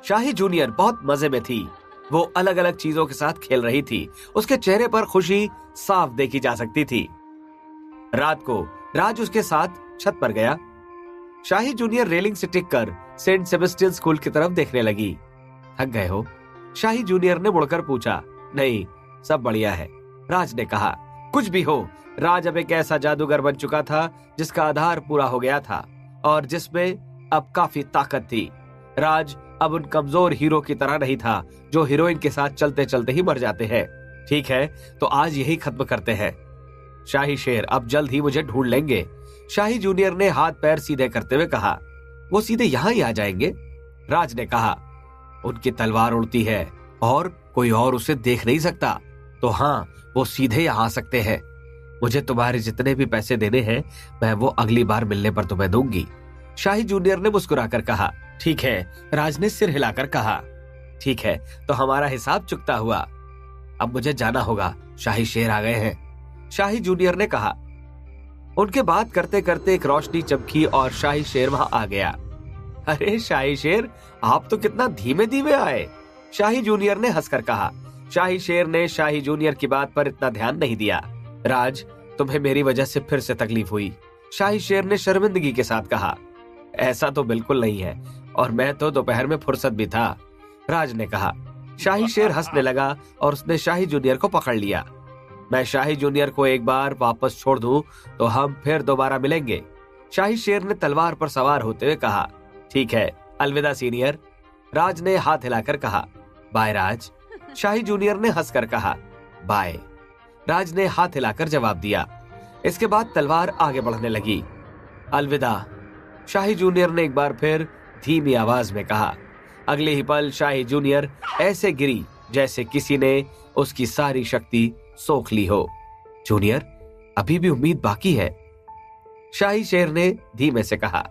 शाही junior बहुत मजे में थी। वो अलग अलग चीजों के साथ खेल रही थी। उसके चेहरे पर खुशी साफ देखी जा सकती थी। रात को राज उसके साथ छत पर गया। शाही जूनियर रेलिंग से टिक कर सेंट सेबेस्टियन स्कूल की तरफ देखने लगी। थक गए हो? शाही जूनियर ने मुड़कर पूछा। नहीं, सब बढ़िया है, राज ने कहा। कुछ भी हो, राज अब एक ऐसा जादूगर बन चुका था जिसका आधार पूरा हो गया था और जिसमें अब काफी ताकत थी। राज अब उन कमजोर हीरो की तरह नहीं था जो हीरोइन के साथ चलते चलते ही मर जाते हैं। ठीक है, तो आज यही खत्म करते हैं। शाही शेर अब जल्द ही मुझे ढूंढ लेंगे, शाही जूनियर ने हाथ पैर सीधे करते हुए कहा। वो सीधे यहाँ ही आ जाएंगे, राज ने कहा। उनकी तलवार उड़ती है और कोई और उसे देख नहीं सकता, तो हाँ, वो सीधे यहाँ आ सकते हैं। मुझे तुम्हारे जितने भी पैसे देने हैं मैं वो अगली बार मिलने पर तुम्हें दूंगी, शाही जूनियर ने मुस्कुराकर कहा। ठीक है, राज ने सिर हिलाकर कहा। ठीक है, तो हमारा हिसाब चुकता हुआ। अब मुझे जाना होगा, शाही शेर आ गए हैं, शाही जूनियर ने कहा। उनके बात करते करते एक रोशनी चमकी और शाही शेर वहां आ गया। अरे शाही शेर, आप तो कितना धीमे धीमे आए, शाही जूनियर ने हंसकर कहा। शाही शेर ने शाही जूनियर की बात पर इतना ध्यान नहीं दिया। राज, तुम्हें मेरी वजह से फिर से तकलीफ हुई, शाही शेर ने शर्मिंदगी के साथ कहा। ऐसा तो बिल्कुल नहीं है, और मैं तो दोपहर में फुर्सत भी था, राज ने कहा। शाही शेर हंसने लगा और उसने शाही जूनियर को पकड़ लिया। मैं शाही जूनियर को एक बार वापस छोड़ दूं तो हम फिर दोबारा मिलेंगे, शाही शेर ने तलवार पर सवार होते हुए कहा। ठीक है, अलविदा सीनियर, राज ने हाथ हिलाकर कहा। बाय राज, शाही जूनियर ने हंसकर कहा। बाय, राज ने हाथ हिलाकर जवाब दिया। इसके बाद तलवार आगे बढ़ने लगी। अलविदा, शाही जूनियर ने एक बार फिर धीमी आवाज में कहा। अगले ही पल शाही जूनियर ऐसे गिरी जैसे किसी ने उसकी सारी शक्ति सोख ली हो। जूनियर, अभी भी उम्मीद बाकी है, शाही शेर ने धीमे से कहा।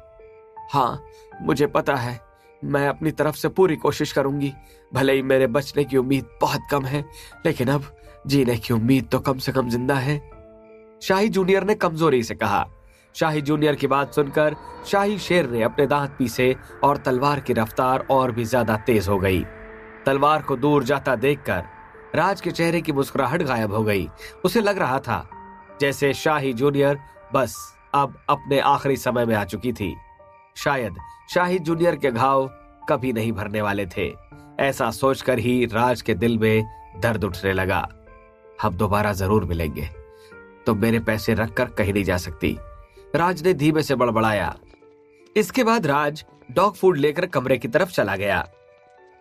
हाँ, मुझे पता है, मैं अपनी तरफ से पूरी कोशिश करूंगी। भले ही मेरे बचने की उम्मीद बहुत कम है, लेकिन अब जीने की उम्मीद तो कम से कम जिंदा है, शाही जूनियर ने कमजोरी से कहा। शाही जूनियर की बात सुनकर शाही शेर ने अपने दांत पीसे और तलवार की रफ्तार और भी ज्यादा तेज हो गई। तलवार को दूर जाता देखकर राज के चेहरे की मुस्कुराहट गायब हो गई। उसे लग रहा था जैसे शाही जूनियर बस अब अपने आखिरी समय में आ चुकी थी। शायद शाही जूनियर के घाव कभी नहीं भरने वाले थे। ऐसा सोचकर ही राज के दिल में दर्द उठने लगा। हम दोबारा जरूर मिलेंगे, तो मेरे पैसे रखकर कहीं नहीं जा सकती, राज ने धीमे से बड़बड़ाया। इसके बाद राज डॉग फूड लेकर कमरे की तरफ चला गया।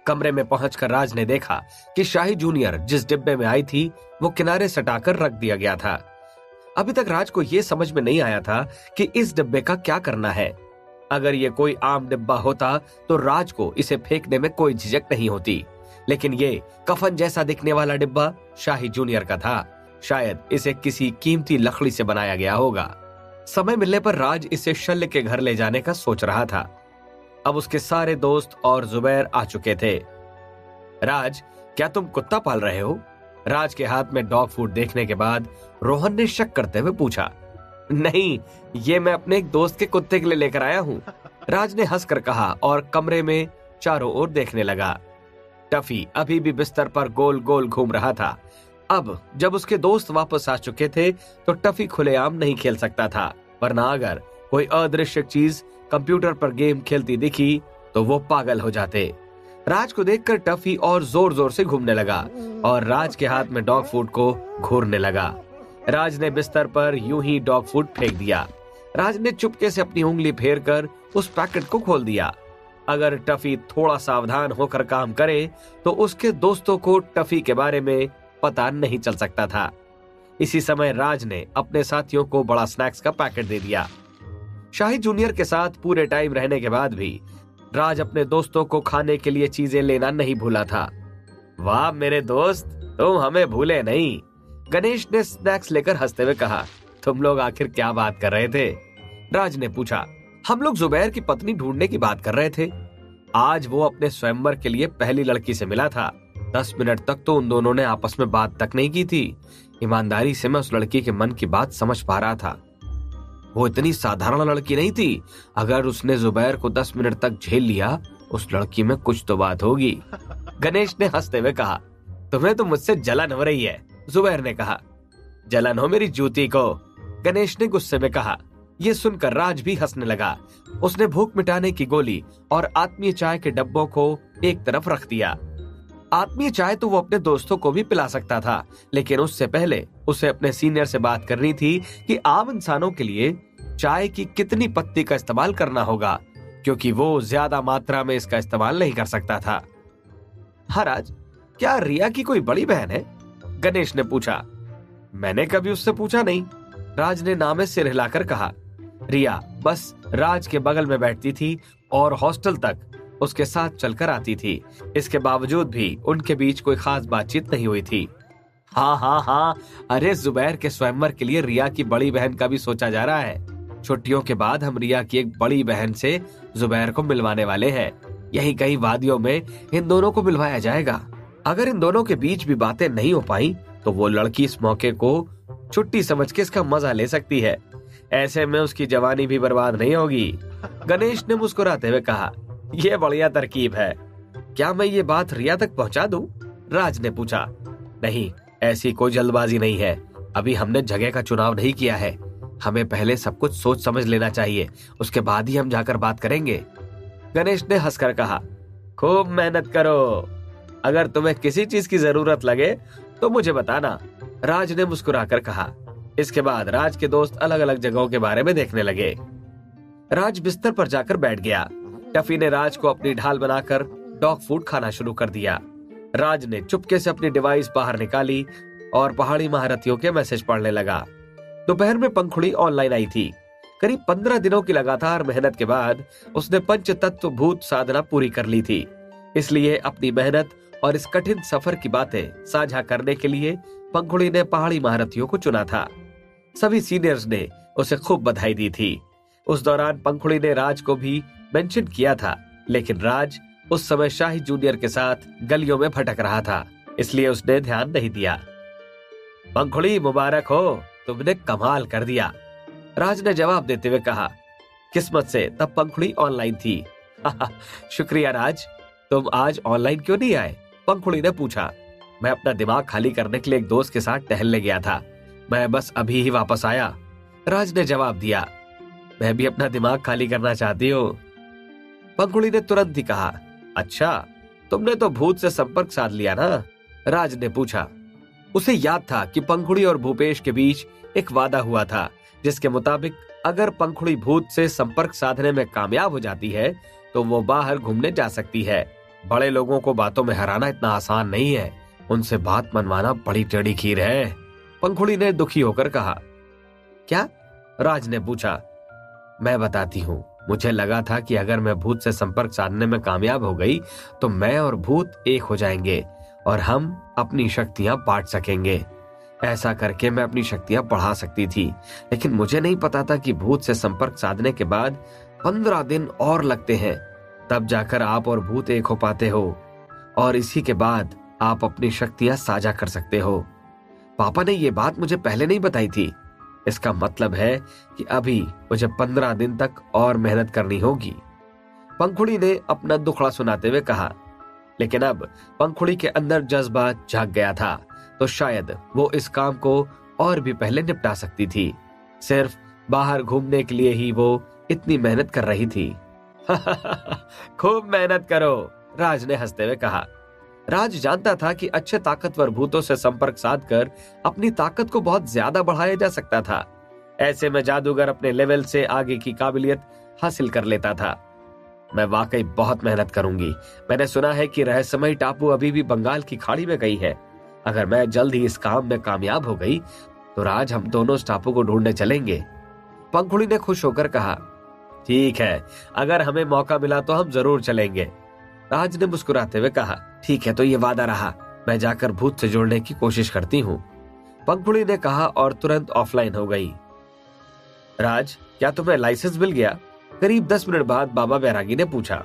कमरे में पहुंचकर राज ने देखा कि शाही जूनियर जिस डिब्बे में आई थी वो किनारे सटाकर रख दिया गया था। अभी तक राज को यह समझ में नहीं आया था कि इस डिब्बे का क्या करना है। अगर ये कोई आम डिब्बा होता तो राज को इसे फेंकने में कोई झिझक नहीं होती, लेकिन ये कफन जैसा दिखने वाला डिब्बा शाही जूनियर का था। शायद इसे किसी कीमती लकड़ी से बनाया गया होगा। समय मिलने पर राज इसे शल्य के घर ले जाने का सोच रहा था। अब उसके सारे दोस्त और जुबैर आ चुके थे। राज, क्या तुम कुत्ता पाल रहे हो? राज के हाथ में डॉग फूड देखने के बाद रोहन ने शक करते हुए पूछा। नहीं, ये मैं अपने एक दोस्त के कुत्ते के लिए लेकर आया हूँ, राज ने हंसकर कहा और कमरे में चारों ओर देखने लगा। टफी अभी भी बिस्तर पर गोल गोल घूम रहा था। अब जब उसके दोस्त वापस आ चुके थे तो टफी खुलेआम नहीं खेल सकता था, वरना अगर कोई अदृश्य चीज कंप्यूटर पर गेम खेलती दिखी तो वो पागल हो जाते। राज को देखकर टफी और जोर जोर से घूमने लगा और राज के हाथ में डॉग फूड को घूरने लगा। राज ने बिस्तर पर यूं ही डॉग फूड फेंक दिया। राज ने चुपके से अपनी उंगली फेर कर उस पैकेट को खोल दिया। अगर टफी थोड़ा सावधान होकर काम करे तो उसके दोस्तों को टफी के बारे में पता नहीं चल सकता था। इसी समय राज ने अपने साथियों को बड़ा स्नैक्स का पैकेट दे दिया। शाही जूनियर के साथ पूरे टाइम रहने के बाद भी राज अपने दोस्तों को खाने के लिए चीजें लेना नहीं भूला था। वाह मेरे दोस्त, तुम हमें भूले नहीं, गणेश ने स्नैक्स लेकर हंसते हुए कहा। तुम लोग आखिर क्या बात कर रहे थे? राज ने पूछा। हम लोग जुबैर की पत्नी ढूंढने की बात कर रहे थे। आज वो अपने स्वयंवर के लिए पहली लड़की से मिला था। 10 मिनट तक तो उन दोनों ने आपस में बात तक नहीं की थी। ईमानदारी से मैं उस लड़की के मन की बात समझ पा रहा था। वो इतनी साधारण लड़की नहीं थी। अगर उसने जुबैर को 10 मिनट तक झेल लिया उस लड़की में कुछ तो बात होगी। गणेश ने हंसते हुए कहा, तुम्हें तो मुझसे जलन हो रही है। जुबैर ने कहा, जलन हो मेरी जूती को। गणेश ने गुस्से में कहा। यह सुनकर राज भी हंसने लगा। उसने भूख मिटाने की गोली और आत्मीय चाय के डब्बों को एक तरफ रख दिया। आत्मीय चाय तो वो अपने दोस्तों को भी पिला सकता था, लेकिन उससे पहले उसे अपने सीनियर से बात करनी थी कि आम इंसानों के लिए चाय की कितनी पत्ती का इस्तेमाल करना होगा, क्योंकि वो ज्यादा मात्रा में इसका इस्तेमाल नहीं कर सकता था। हाँ राज, क्या रिया की कोई बड़ी बहन है? गणेश ने पूछा। मैंने कभी उससे पूछा नहीं, राज ने नामे सिर हिलाकर कहा। रिया बस राज के बगल में बैठती थी और हॉस्टल तक उसके साथ चलकर आती थी। इसके बावजूद भी उनके बीच कोई खास बातचीत नहीं हुई थी। हाँ, अरे जुबैर के स्वयंवर के लिए रिया की बड़ी बहन का भी सोचा जा रहा है। छुट्टियों के बाद हम रिया की एक बड़ी बहन से जुबैर को मिलवाने वाले हैं। यही कहीं वादियों में इन दोनों को मिलवाया जाएगा। अगर इन दोनों के बीच भी बातें नहीं हो पाई तो वो लड़की इस मौके को छुट्टी समझ के इसका मजा ले सकती है। ऐसे में उसकी जवानी भी बर्बाद नहीं होगी। गणेश ने मुस्कुराते हुए कहा, यह बढ़िया तरकीब है। क्या मैं ये बात रिया तक पहुंचा दूं? राज ने पूछा। नहीं, ऐसी कोई जल्दबाजी नहीं है। अभी हमने जगह का चुनाव नहीं किया है। हमें पहले सब कुछ सोच समझ लेना चाहिए, उसके बाद ही हम जाकर बात करेंगे। गणेश ने हंसकर कहा, खूब मेहनत करो। अगर तुम्हें किसी चीज की जरूरत लगे तो मुझे बताना। राज ने मुस्कुराकर कहा। इसके बाद राज के दोस्त अलग अलग जगहों के बारे में देखने लगे। राज बिस्तर पर जाकर बैठ गया। टफी ने राज को अपनी ढाल बनाकर डॉग फूड खाना शुरू कर दिया। राज ने चुपके से अपनी डिवाइस बाहर निकाली और पहाड़ी महारथियों के मैसेज पढ़ने लगा। दोपहर में पंखुड़ी ऑनलाइन आई थी। करीब 15 दिनों की लगातार मेहनत के बाद उसने पंच तत्व भूत साधना पूरी कर ली थी। इसलिए अपनी मेहनत और इस कठिन सफर की बातें साझा करने के लिए पंखुड़ी ने पहाड़ी महारथियों को चुना था। सभी सीनियर्स ने उसे खूब बधाई दी थी। उस दौरान पंखुड़ी ने राज को भी मेंशन किया था, लेकिन राज उस समय शाही जूनियर के साथ गलियों में भटक रहा था, इसलिए उसने ध्यान नहीं दिया। पंखुड़ी मुबारक हो, तुमने कमाल कर दिया, राज ने जवाब देते हुए कहा। किस्मत से तब पंखुड़ी ऑनलाइन थी। शुक्रिया राज, तुम आज ऑनलाइन क्यों नहीं आए? पंखुड़ी ने पूछा। मैं अपना दिमाग खाली करने के लिए एक दोस्त के साथ टहलने गया था। मैं बस अभी ही वापस आया, राज ने जवाब दिया। मैं भी अपना दिमाग खाली करना चाहती हूँ, पंखुड़ी ने तुरंत ही कहा। अच्छा, तुमने तो भूत से संपर्क साध लिया ना? राज ने पूछा। उसे याद था कि पंखुड़ी और भूपेश के बीच एक वादा हुआ था, जिसके मुताबिक अगर पंखुड़ी भूत से संपर्क साधने में कामयाब हो जाती है तो वो बाहर घूमने जा सकती है। बड़े लोगों को बातों में हराना इतना आसान नहीं है, उनसे बात मनवाना बड़ी टेढ़ी खीर है, पंखुड़ी ने दुखी होकर कहा। क्या? राज ने पूछा। मैं बताती हूँ, मुझे लगा था कि अगर मैं भूत से संपर्क साधने में कामयाब हो गई तो मैं और भूत एक हो जाएंगे और हम अपनी शक्तियां बांट सकेंगे। ऐसा करके मैं अपनी शक्तियां बढ़ा सकती थी, लेकिन मुझे नहीं पता था कि भूत से संपर्क साधने के बाद 15 दिन और लगते हैं, तब जाकर आप और भूत एक हो पाते हो और इसी के बाद आप अपनी शक्तियां साझा कर सकते हो। पापा ने ये बात मुझे पहले नहीं बताई थी। इसका मतलब है कि अभी मुझे 15 दिन तक और मेहनत करनी होगी, पंखुड़ी ने अपना दुखड़ा सुनाते हुए कहा। लेकिन अब पंखुड़ी के अंदर जज्बा जाग गया था, तो शायद वो इस काम को और भी पहले निपटा सकती थी। सिर्फ बाहर घूमने के लिए ही वो इतनी मेहनत कर रही थी। खूब मेहनत करो, राज ने हंसते हुए कहा। राज जानता था कि अच्छे ताकतवर भूतों से संपर्क साधकर अपनी ताकत को बहुत ज्यादा बढ़ाया जा सकता था। ऐसे में जादूगर अपने लेवल से आगे की काबिलियत हासिल कर लेता था। मैं वाकई बहुत मेहनत करूंगी। मैंने सुना है कि रहस्यमयी टापू अभी भी बंगाल की खाड़ी में गई है। अगर मैं जल्द ही इस काम में कामयाब हो गई तो राज हम दोनों इस टापू को ढूंढने चलेंगे, पंखुड़ी ने खुश होकर कहा। ठीक है, अगर हमें मौका मिला तो हम जरूर चलेंगे, राज ने मुस्कुराते हुए कहा। ठीक है, तो ये वादा रहा, मैं जाकर भूत से जुड़ने की कोशिश करती हूँ, पंखुड़ी ने कहा और तुरंत ऑफलाइन हो गई। राज, क्या तुम्हें लाइसेंस मिल गया? करीब 10 मिनट बाद बाबा बैरागी ने पूछा।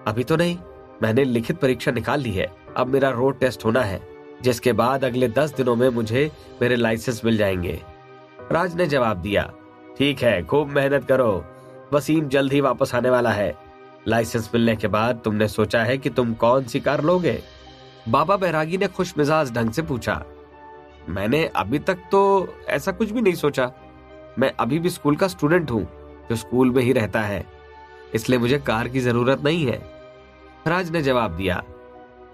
अभी तो नहीं, मैंने लिखित परीक्षा निकाल ली है। अब मेरा रोड टेस्ट होना है, जिसके बाद अगले 10 दिनों में मुझे मेरे लाइसेंस मिल जाएंगे, राज ने जवाब दिया। ठीक है, खूब मेहनत करो, वसीम जल्द ही वापस आने वाला है, लाइसेंस मिलने के बाद तुमने सोचा है कि तुम कौन सी कार लोगे? बाबा बैरागी ने खुश मिजाज ढंग से पूछा। मैंने अभी तक तो ऐसा कुछ भी नहीं सोचा। मैं अभी भी स्कूल का स्टूडेंट हूँ जो स्कूल में ही रहता है, इसलिए मुझे कार की जरूरत नहीं है। राज ने जवाब दिया।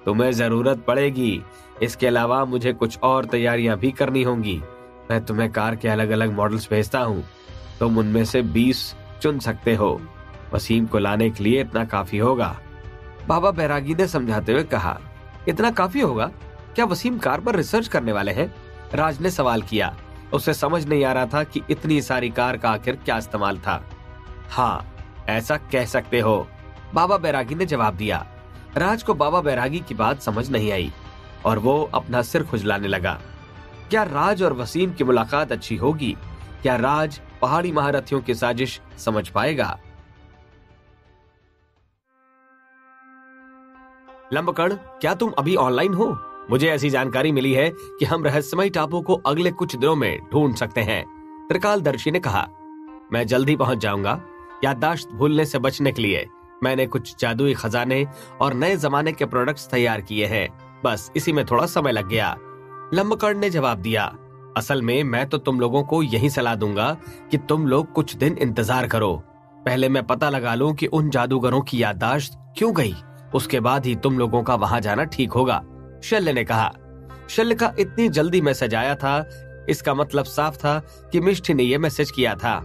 तुम्हें जरूरत पड़ेगी, इसके अलावा मुझे कुछ और तैयारियां भी करनी होंगी। मैं तुम्हें कार के अलग अलग मॉडल्स भेजता हूँ, तुम उनमें से 20 चुन सकते हो। वसीम को लाने के लिए इतना काफी होगा। बाबा बैरागी ने समझाते हुए कहा। इतना काफी होगा? क्या वसीम कार पर रिसर्च करने वाले हैं? राज ने सवाल किया। उसे समझ नहीं आ रहा था कि इतनी सारी कार का आखिर क्या इस्तेमाल था। हाँ, ऐसा कह सकते हो, बाबा बैरागी ने जवाब दिया। राज को बाबा बैरागी की बात समझ नहीं आई और वो अपना सिर खुजलाने लगा। क्या राज और वसीम की मुलाकात अच्छी होगी? क्या राज पहाड़ी महारथियों की साजिश समझ पाएगा? लंबकड़, क्या तुम अभी ऑनलाइन हो? मुझे ऐसी जानकारी मिली है कि हम रहस्यमय टापू को अगले कुछ दिनों में ढूंढ सकते हैं, त्रिकालदर्शी ने कहा। मैं जल्दी पहुंच जाऊंगा। याददाश्त भूलने से बचने के लिए मैंने कुछ जादुई खजाने और नए जमाने के प्रोडक्ट्स तैयार किए हैं, बस इसी में थोड़ा समय लग गया। लंबकड़ ने जवाब दिया। असल में मैं तो तुम लोगों को यही सलाह दूंगा कि तुम लोग कुछ दिन इंतजार करो। पहले मैं पता लगा लूं कि उन जादूगरों की याददाश्त क्यों गई, उसके बाद ही तुम लोगों का वहां जाना ठीक होगा, शल्य ने कहा। शल्य का इतनी जल्दी मैसेज आया था, इसका मतलब साफ था कि मिष्टी ने यह मैसेज किया था।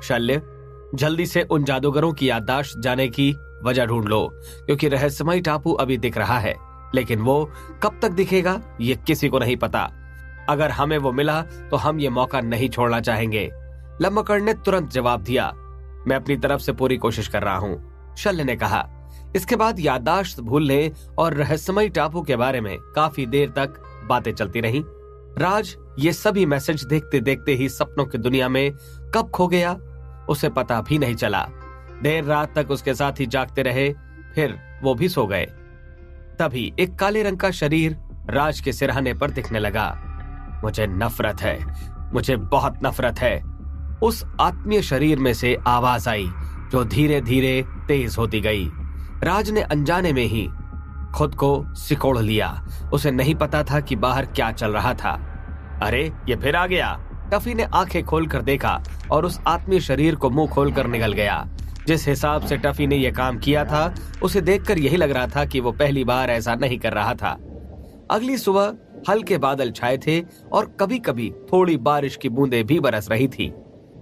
शल्य, जल्दी से उन जादूगरों की याददाश्त जाने की वजह ढूंढ लो, क्योंकि रहस्यमय टापू अभी दिख रहा है, लेकिन वो कब तक दिखेगा ये किसी को नहीं पता। अगर हमें वो मिला तो हम ये मौका नहीं छोड़ना चाहेंगे। लंबकड़ ने तुरंत जवाब दिया। मैं अपनी तरफ से पूरी कोशिश कर रहा हूँ, शल्य ने कहा। इसके बाद याददाश्त भूलने और रहस्यमय टापू के बारे में काफी देर तक बातें चलती रहीं। राज ये सभी मैसेज देखते देखते ही सपनों की दुनिया में कब खो गया उसे पता भी नहीं चला। देर रात तक उसके साथ ही जागते रहे, फिर वो भी सो गए। तभी एक काले रंग का शरीर राज के सिरहाने पर दिखने लगा। मुझे नफरत है, मुझे बहुत नफरत है। उस आत्मीय शरीर में से आवाज आई जो धीरे धीरे तेज होती गई। राज ने अनजाने में ही खुद को सिकोड़ लिया। उसे नहीं पता था कि बाहर क्या चल रहा था। अरे ये फिर आ गया। टफी ने आंखें खोलकर देखा और उस आत्मीय शरीर को मुंह खोलकर निकल गया। जिस हिसाब से टफी ने यह काम किया था, उसे देखकर यही लग रहा था कि वो पहली बार ऐसा नहीं कर रहा था। अगली सुबह हल्के बादल छाए थे और कभी कभी थोड़ी बारिश की बूंदें भी बरस रही थी।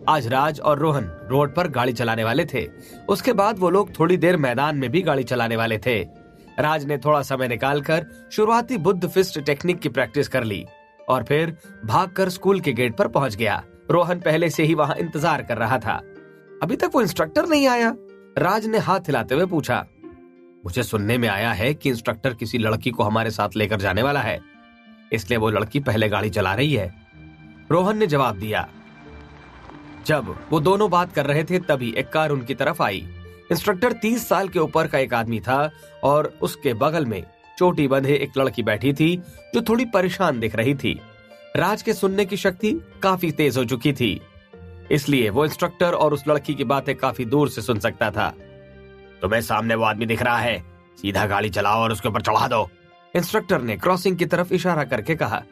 आज राज और रोहन रोड पर गाड़ी चलाने वाले थे। उसके बाद वो लोग थोड़ी देर मैदान में भी गाड़ी चलाने वाले थे। राज ने थोड़ा समय निकालकर शुरुआती बुद्ध फिस्ट टेक्निक की प्रैक्टिस कर ली और फिर भागकर स्कूल के गेट पर पहुंच गया। रोहन पहले से ही वहां इंतजार कर रहा था। अभी तक वो इंस्ट्रक्टर नहीं आया? राज ने हाथ हिलाते हुए पूछा। मुझे सुनने में आया है कि इंस्ट्रक्टर किसी लड़की को हमारे साथ लेकर जाने वाला है, इसलिए वो लड़की पहले गाड़ी चला रही है, रोहन ने जवाब दिया। जब वो दोनों बात कर रहे थे तभी एक कार उनकी तरफ आई। इंस्ट्रक्टर 30 साल के ऊपर का एक आदमी था और उसके बगल में चोटी बंधे एक लड़की बैठी थी जो थोड़ी परेशान दिख रही थी। राज के सुनने की शक्ति काफी तेज हो चुकी थी, इसलिए वो इंस्ट्रक्टर और उस लड़की की बातें काफी दूर से सुन सकता था। तुम्हें सामने वो आदमी दिख रहा है, सीधा गाड़ी चलाओ और उसके ऊपर चढ़ा दो, इंस्ट्रक्टर ने क्रॉसिंग की तरफ इशारा करके कहा।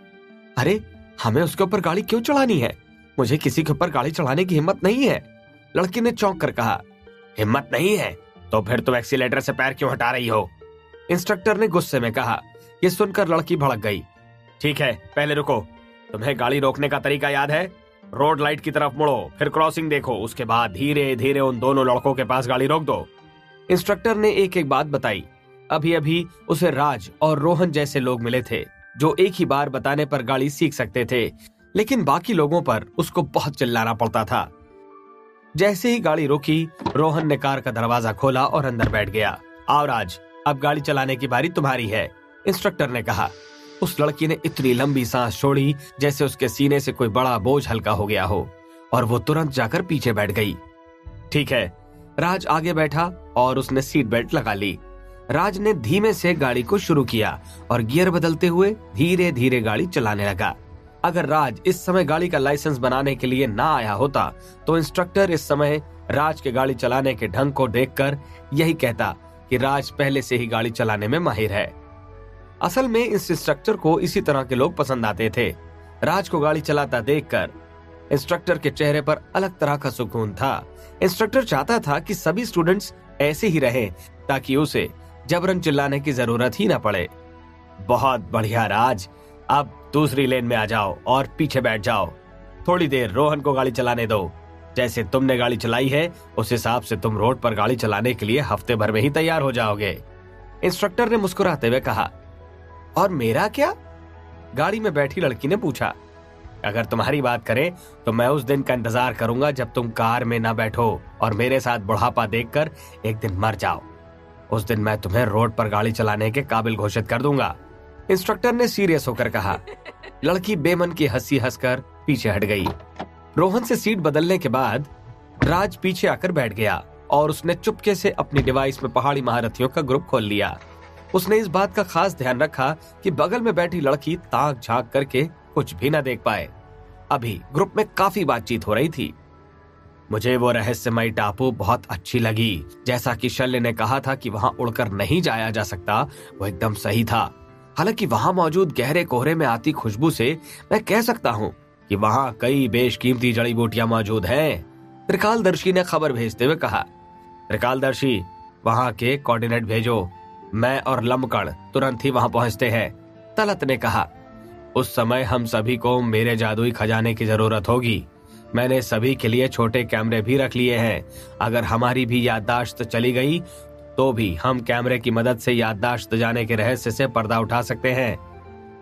अरे हमें उसके ऊपर गाड़ी क्यों चढ़ानी है? मुझे किसी के ऊपर गाड़ी चढ़ाने की हिम्मत नहीं है, लड़की ने चौंक कर कहा। हिम्मत नहीं है तो फिर तुम एक्सीलेटर से पैर क्यों हटा रही हो? इंस्ट्रक्टर ने गुस्से में कहा। यह सुनकर लड़की भड़क गई। ठीक है, पहले रुको, तुम्हें गाड़ी रोकने का तरीका याद है? रोड लाइट की तरफ मुड़ो, फिर क्रॉसिंग देखो, उसके बाद धीरे धीरे उन दोनों लड़कों के पास गाड़ी रोक दो। इंस्ट्रक्टर ने एक एक बात बताई। अभी अभी उसे राज और रोहन जैसे लोग मिले थे जो एक ही बार बताने पर गाड़ी सीख सकते थे, लेकिन बाकी लोगों पर उसको बहुत चिल्लाना पड़ता था। जैसे ही गाड़ी रुकी, रोहन ने कार का दरवाजा खोला और अंदर बैठ गया। आओ राज, अब गाड़ी चलाने की बारी तुम्हारी है, इंस्ट्रक्टर ने कहा। उस लड़की ने इतनी लंबी सांस छोड़ी जैसे उसके सीने से कोई बड़ा बोझ हल्का हो गया हो और वो तुरंत जाकर पीछे बैठ गई। ठीक है, राज आगे बैठा और उसने सीट बेल्ट लगा ली। राज ने धीमे से गाड़ी को शुरू किया और गियर बदलते हुए धीरे धीरे गाड़ी चलाने लगा। अगर राज इस समय गाड़ी का लाइसेंस बनाने के लिए ना आया होता तो इंस्ट्रक्टर इस समय राज के गाड़ी चलाने के ढंग को देखकर यही कहता कि राज पहले से ही गाड़ी चलाने में माहिर है। असल में इस इंस्ट्रक्टर को इसी तरह के लोग पसंद आते थे। राज को गाड़ी चलाता देखकर इंस्ट्रक्टर के चेहरे पर अलग तरह का सुकून था। इंस्ट्रक्टर चाहता था कि सभी स्टूडेंट्स ऐसे ही रहें ताकि उसे जबरन चिल्लाने की जरूरत ही ना पड़े। बहुत बढ़िया राज, अब दूसरी लेन में आ जाओ और पीछे बैठ जाओ। थोड़ी देर रोहन को गाड़ी चलाने दो। जैसे तुमने गाड़ी चलाई है उस हिसाब से तुम रोड पर गाड़ी चलाने के लिए हफ्ते भर में ही तैयार हो जाओगे। इंस्ट्रक्टर ने मुस्कुराते हुए कहा। और मेरा क्या? गाड़ी में बैठी लड़की ने पूछा। अगर तुम्हारी बात करें तो मैं उस दिन का इंतजार करूंगा जब तुम कार में ना बैठो और मेरे साथ बुढ़ापा देखकर एक दिन मर जाओ। उस दिन मैं तुम्हें रोड पर गाड़ी चलाने के काबिल घोषित कर दूंगा। इंस्ट्रक्टर ने सीरियस होकर कहा। लड़की बेमन की हंसी हंसकर पीछे हट गई। रोहन से सीट बदलने के बाद राज पीछे आकर बैठ गया और उसने चुपके से अपनी डिवाइस में पहाड़ी महारथियों का ग्रुप खोल लिया। उसने इस बात का खास ध्यान रखा कि बगल में बैठी लड़की ताक झांक करके कुछ भी न देख पाए। अभी ग्रुप में काफी बातचीत हो रही थी। मुझे वो रहस्यमयी टापू बहुत अच्छी लगी। जैसा कि शल्य ने कहा था कि वहां उड़कर नहीं जाया जा सकता, वो एकदम सही था। हालांकि वहां मौजूद गहरे कोहरे में आती खुशबू से मैं कह सकता हूँ कि वहां कई बेशकीमती जड़ी बूटियां मौजूद हैं। त्रिकालदर्शी ने खबर भेजते हुए कहा। त्रिकालदर्शी, वहां के कोऑर्डिनेट भेजो। मैं और लम्बकण तुरंत ही वहां पहुंचते हैं। तलत ने कहा। उस समय हम सभी को मेरे जादुई खजाने की जरूरत होगी। मैंने सभी के लिए छोटे कैमरे भी रख लिए हैं। अगर हमारी भी याददाश्त चली गई तो भी हम कैमरे की मदद से याददाश्त जाने के रहस्य से पर्दा उठा सकते हैं।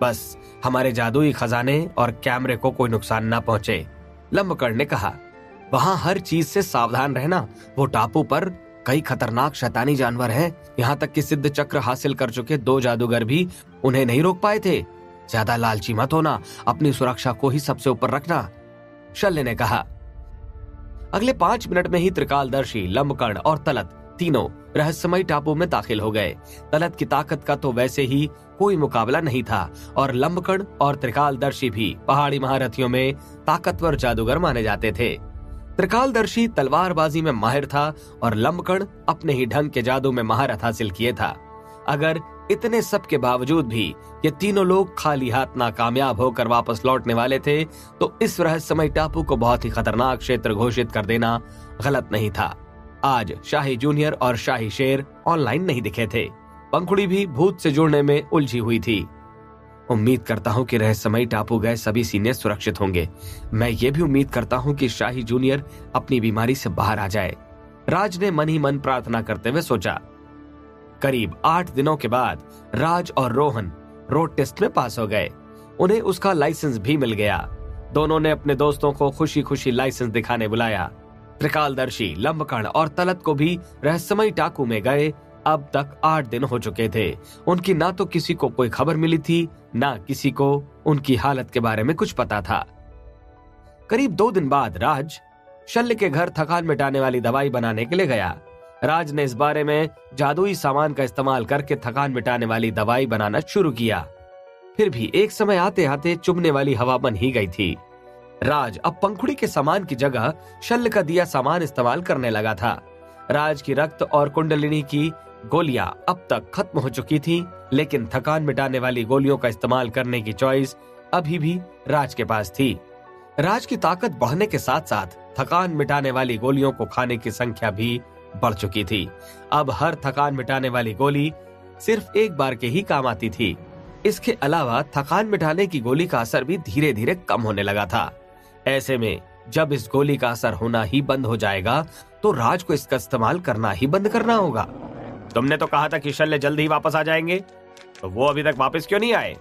बस हमारे जादुई खजाने और कैमरे को कोई नुकसान ना पहुंचे। लम्बकर्ण ने कहा। वहां हर चीज से सावधान रहना। वो टापू पर कई खतरनाक शैतानी जानवर हैं। यहाँ तक कि सिद्ध चक्र हासिल कर चुके 2 जादूगर भी उन्हें नहीं रोक पाए थे। ज्यादा लालची मत होना, अपनी सुरक्षा को ही सबसे ऊपर रखना, शल्य ने कहा। अगले 5 मिनट में ही त्रिकालदर्शी, लम्बकर्ण और तलत तीनों रहस्यमयी टापू में दाखिल हो गए। तलत की ताकत का तो वैसे ही कोई मुकाबला नहीं था और लम्बकर्ण और त्रिकालदर्शी भी पहाड़ी महारथियों में ताकतवर जादूगर माने जाते थे। त्रिकालदर्शी तलवारबाजी में माहिर था और लम्बकर्ण अपने ही ढंग के जादू में महारत हासिल किए था। अगर इतने सब के बावजूद भी ये तीनों लोग खाली हाथ नाकामयाब होकर वापस लौटने वाले थे तो इस रहस्यमयी टापू को बहुत ही खतरनाक क्षेत्र घोषित कर देना गलत नहीं था। आज शाही जूनियर और शाही शेर ऑनलाइन नहीं दिखे थे। पंखुड़ी भी भूत से जुड़ने में उलझी हुई थी। उम्मीद करता हूँ कि रहस्यमयी टापू गए सभी सीनियर सुरक्षित होंगे। मैं ये भी उम्मीद करता हूँ कि शाही जूनियर अपनी बीमारी से बाहर आ जाए, राज ने मन ही मन प्रार्थना करते हुए सोचा। करीब 8 दिनों के बाद राज और रोहन रोड टेस्ट में पास हो गए। उन्हें उसका लाइसेंस भी मिल गया। दोनों ने अपने दोस्तों को खुशी खुशी लाइसेंस दिखाने बुलाया। त्रिकालदर्शी, लम्बकर्ण और तलत को भी रहस्यमयी टापू में गए अब तक 8 दिन हो चुके थे। उनकी ना तो किसी को कोई खबर मिली थी, ना किसी को उनकी हालत के बारे में कुछ पता था। करीब 2 दिन बाद राज शल्य के घर थकान मिटाने वाली दवाई बनाने के लिए गया। राज ने इस बारे में जादुई सामान का इस्तेमाल करके थकान मिटाने वाली दवाई बनाना शुरू किया। फिर भी एक समय आते आते चुभने वाली हवा बन ही गई थी। राज अब पंखुड़ी के सामान की जगह शल्य का दिया सामान इस्तेमाल करने लगा था। राज की रक्त और कुंडलिनी की गोलियां अब तक खत्म हो चुकी थी, लेकिन थकान मिटाने वाली गोलियों का इस्तेमाल करने की चॉइस अभी भी राज के पास थी। राज की ताकत बढ़ने के साथ साथ थकान मिटाने वाली गोलियों को खाने की संख्या भी बढ़ चुकी थी। अब हर थकान मिटाने वाली गोली सिर्फ एक बार के ही काम आती थी। इसके अलावा थकान मिटाने की गोली का असर भी धीरे धीरे कम होने लगा था। ऐसे में जब इस गोली का असर होना ही बंद हो जाएगा तो राज को इसका इस्तेमाल करना ही बंद करना होगा। तुमने तो कहा था कि शल्य जल्द ही वापस आ जाएंगे, तो वो अभी तक वापस क्यों नहीं आए?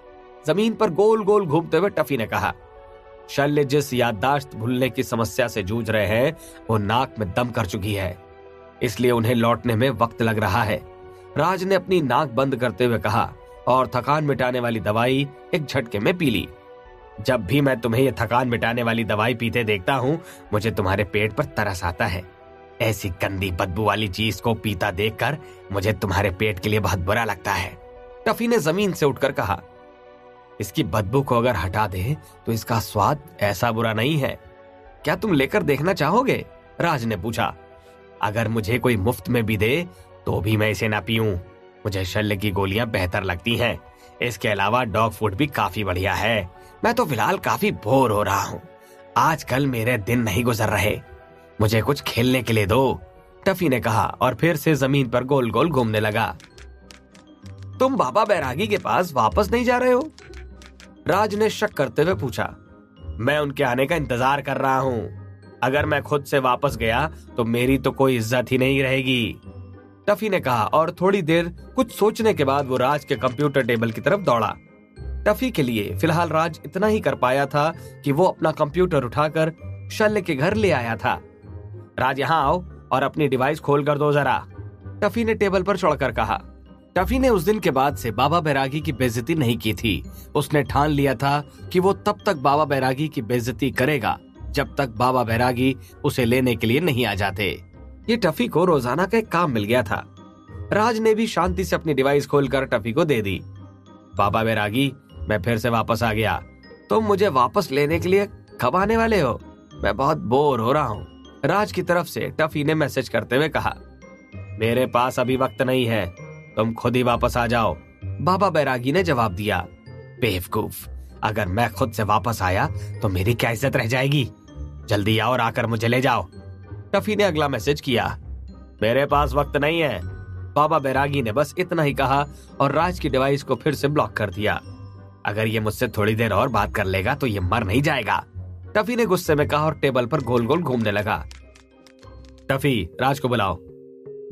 जमीन पर गोल गोल घूमते हुए टफी ने कहा। शल्य जिस याददाश्त भूलने की समस्या से जूझ रहे हैं वो नाक में दम कर चुकी है, इसलिए उन्हें लौटने में वक्त लग रहा है, राज ने अपनी नाक बंद करते हुए कहा और थकान मिटाने वाली दवाई एक झटके में पी ली। जब भी मैं तुम्हें ये थकान मिटाने वाली दवाई पीते देखता हूँ मुझे तुम्हारे पेट पर तरस आता है। ऐसी गंदी बदबू वाली चीज को पीता देखकर मुझे तुम्हारे पेट के लिए बहुत बुरा लगता है, टफी ने जमीन से उठकर कहा। इसकी बदबू को अगर हटा दे तो इसका स्वाद ऐसा बुरा नहीं है। क्या तुम लेकर देखना चाहोगे? राज ने पूछा। अगर मुझे कोई मुफ्त में भी दे तो भी मैं इसे ना पीऊं। मुझे शल्य की गोलियां बेहतर लगती हैं। इसके अलावा डॉग फूड भी काफी बढ़िया है। मैं तो फिलहाल काफी बोर हो रहा हूँ। आजकल मेरे दिन नहीं गुजर रहे। मुझे कुछ खेलने के लिए दो, टफी ने कहा और फिर से जमीन पर गोल गोल घूमने लगा। तुम बाबा बैरागी के पास वापस नहीं जा रहे हो? राज ने शक करते हुए पूछा। मैं उनके आने का इंतजार कर रहा हूं। अगर मैं खुद से वापस गया तो मेरी तो कोई इज्जत ही नहीं रहेगी, टफी ने कहा और थोड़ी देर कुछ सोचने के बाद वो राज के कंप्यूटर टेबल की तरफ दौड़ा। टफी के लिए फिलहाल राज इतना ही कर पाया था कि वो अपना कंप्यूटर उठाकर शल्य के घर ले आया था। राज यहाँ आओ और अपनी डिवाइस खोल कर दो जरा, टफी ने टेबल पर चढ़कर कहा। टफी ने उस दिन के बाद से बाबा बैरागी की बेइज्जती नहीं की थी। उसने ठान लिया था कि वो तब तक बाबा बैरागी की बेइज्जती करेगा जब तक बाबा बैरागी उसे लेने के लिए नहीं आ जाते। ये टफी को रोजाना का एक काम मिल गया था। राज ने भी शांति से अपनी डिवाइस खोलकर टफी को दे दी। बाबा बैरागी, मैं फिर से वापस आ गया। तुम मुझे वापस लेने के लिए कब आने वाले हो? मैं बहुत बोर हो रहा हूँ, राज की तरफ से टफी ने मैसेज करते हुए कहा। मेरे पास अभी वक्त नहीं है, तुम खुद ही वापस आ जाओ, बाबा बैरागी ने जवाब दिया। बेवकूफ, अगर मैं खुद से वापस आया तो मेरी क्या इज्जत रह जाएगी? जल्दी आओ और आकर मुझे ले जाओ, टफी ने अगला मैसेज किया। मेरे पास वक्त नहीं है, बाबा बैरागी ने बस इतना ही कहा और राज की डिवाइस को फिर से ब्लॉक कर दिया। अगर ये मुझसे थोड़ी देर और बात कर लेगा तो ये मर नहीं जाएगा, टफी ने गुस्से में कहा और टेबल पर गोल गोल घूमने लगा। टफी, राज को बुलाओ,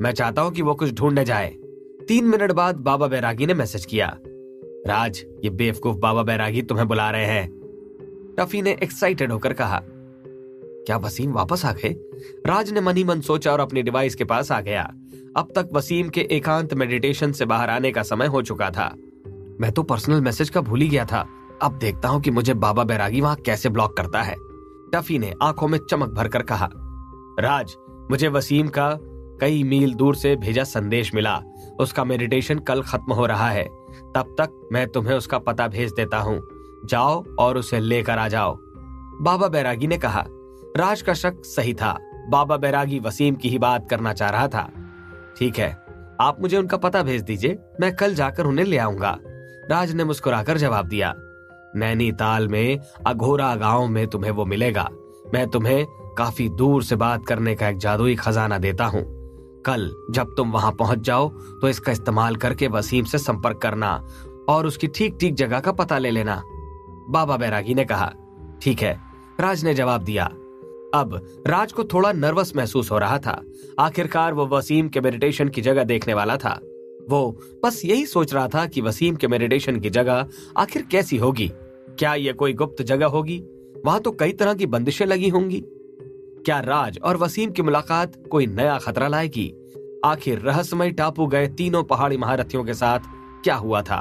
मैं चाहता हूं कि वो कुछ ढूंढने जाए। 3 मिनट बाद बाबा बैरागी ने मैसेज किया। राज, ये बेवकूफ बाबा बैरागी तुम्हें बुला रहे हैं, टफी ने एक्साइटेड होकर कहा। क्या वसीम वापस आ गए? राज ने मन ही मन सोचा और अपनी डिवाइस के पास आ गया। अब तक वसीम के एकांत मेडिटेशन से बाहर आने का समय हो चुका था। मैं तो पर्सनल मैसेज का भूल ही गया था। अब देखता हूं कि मुझे बाबा बैरागी वहां कैसे ब्लॉक करता है, टफी ने आंखों में चमक भरकर कहा। राज, मुझे वसीम का कई मील दूर से भेजा संदेश मिला। उसका मेडिटेशन कल खत्म हो रहा है। तब तक मैं तुम्हें उसका पता भेज देता हूँ। जाओ और उसे लेकर आ जाओ, बाबा बैरागी ने कहा। राज का शक सही था। बाबा बैरागी वसीम की ही बात करना चाह रहा था। ठीक है, आप मुझे उनका पता भेज दीजिए, मैं कल जाकर उन्हें ले आऊंगा, राज ने मुस्कुराकर जवाब दिया। नैनीताल में अघोरा गांव में तुम्हें वो मिलेगा। मैं तुम्हें काफी दूर से बात करने का एक जादुई खजाना देता हूँ। कल जब तुम वहां पहुंच जाओ तो इसका इस्तेमाल करके वसीम से संपर्क करना और उसकी ठीक ठीक जगह का पता ले लेना, बाबा बैरागी ने कहा। ठीक है, राज ने जवाब दिया। अब राज को थोड़ा नर्वस महसूस हो रहा था। आखिरकार वो वसीम के मेडिटेशन की जगह देखने वाला था। वो बस यही सोच रहा था कि वसीम के मेडिटेशन की जगह आखिर कैसी होगी। क्या ये कोई गुप्त जगह होगी? वहां तो कई तरह की बंदिशें लगी होंगी। क्या राज और वसीम की मुलाकात कोई नया खतरा लाएगी? आखिर रहस्यमय टापू गए तीनों पहाड़ी महारथियों के साथ क्या हुआ था?